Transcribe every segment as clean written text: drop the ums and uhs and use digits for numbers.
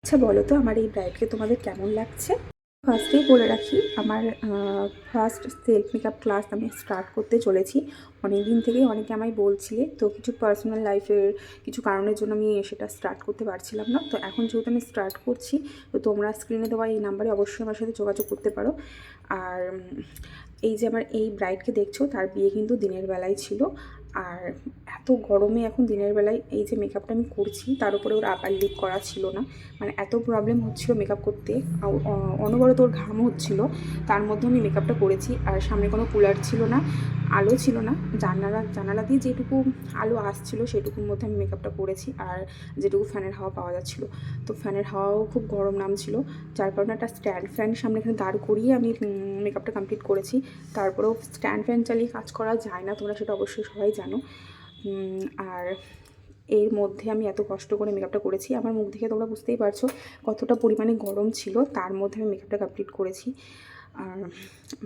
আচ্ছা বলো তো আমার এই ব্রাইডকে তোমাদের কেমন লাগছে? ফার্স্টেই বলে রাখি, আমার ফার্স্ট সেলফ মেকআপ ক্লাস আমি স্টার্ট করতে চলেছি। অনেক দিন থেকেই অনেকে আমায় বলছিলে, তো কিছু পার্সোনাল লাইফের কিছু কারণের জন্য আমি সেটা স্টার্ট করতে পারছিলাম না। তো এখন যেহেতু আমি স্টার্ট করছি, তো তোমরা স্ক্রিনে দেওয়া এই নাম্বারে অবশ্যই আমার সাথে যোগাযোগ করতে পারো। আর এই যে আমার এই ব্রাইডকে দেখছো, তার বিয়ে কিন্তু দিনের বেলায় ছিল। আর এত গরমে এখন দিনের বেলায় এই যে মেকআপটা আমি করছি, তার উপরে ওর আপার লিপ করা ছিল না, মানে এত প্রবলেম হচ্ছিলো মেকআপ করতে, অনবরত ওর ঘাম হচ্ছিলো। তার মধ্যে আমি মেকআপটা করেছি। আর সামনে কোনো কুলার ছিল না, আলো ছিল না, জানালা দিয়ে যেটুকু আলো আসছিলো সেটুকুর মধ্যে আমি মেকআপটা করেছি। আর যেটুকু ফ্যানের হাওয়া পাওয়া যাচ্ছিলো, তো ফ্যানের হাওয়াও খুব গরম নামছিল, যার কারণে একটা স্ট্যান্ড ফ্যান সামনে এখানে দাঁড় করিয়ে আমি মেকআপটা কমপ্লিট করেছি। তারপরেও স্ট্যান্ড ফ্যান চালিয়ে কাজ করা যায় না, তোমরা সেটা অবশ্যই সবাই জানো। আর এর মধ্যে আমি এত কষ্ট করে মেকআপটা করেছি, আমার মুখ দেখে তোমরা বুঝতেই পারছো কতটা পরিমাণে গরম ছিল, তার মধ্যে আমি মেকআপটা কমপ্লিট করেছি। আর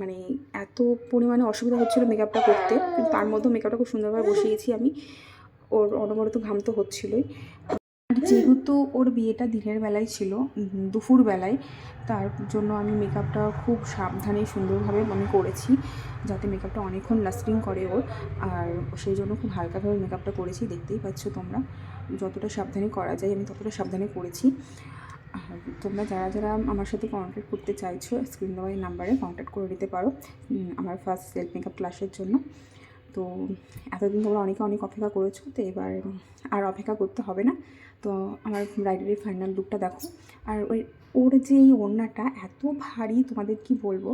মানে এত পরিমাণে অসুবিধা হচ্ছিলো মেকআপটা করতে, কিন্তু তার মধ্যেও মেকআপটা খুব সুন্দরভাবে বসিয়েছি আমি। ওর অনবরত ঘাম তো হচ্ছিলোই। আর যেহেতু ওর বিয়েটা দিনের বেলায় ছিল, দুপুর বেলায়, তার জন্য আমি মেকআপটা খুব সাবধানে সুন্দরভাবে আমি করেছি, যাতে মেকআপটা অনেকক্ষণ লাস্টিং করে ওর। আর সেই জন্য খুব হালকাভাবে মেকআপটা করেছি, দেখতেই পাচ্ছ তোমরা। যতটা সাবধানে করা যায় আমি ততটা সাবধানে করেছি। আর তোমরা যারা যারা আমার সাথে কন্ট্যাক্ট করতে চাইছো, স্ক্রিন দেওয়া এই নাম্বারে কন্ট্যাক্ট করে নিতে পারো আমার ফার্স্ট সেলফ মেকআপ ক্লাসের জন্য। তো এতদিন তোমরা অনেক অপেক্ষা করেছো, তো এবার আর অপেক্ষা করতে হবে না। তো আমার ব্রাইডালের ফাইনাল লুকটা দেখো। আর ওর যে এই ওড়নাটা এত ভারী, তোমাদের কি বলবো,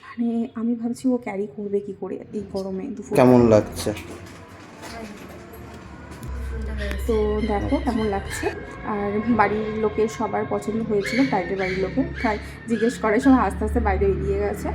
মানে আমি ভাবছি ও ক্যারি করবে কি করে এই গরমে দুপুর। কেমন লাগছে? তো দেখো কেমন লাগছে। আর বাড়ির লোকের সবার পছন্দ হয়েছিল, ব্রাইডের বাড়ির লোকের, তাই জিজ্ঞেস করে সবাই আস্তে আস্তে বাইরে এগিয়ে গেছে।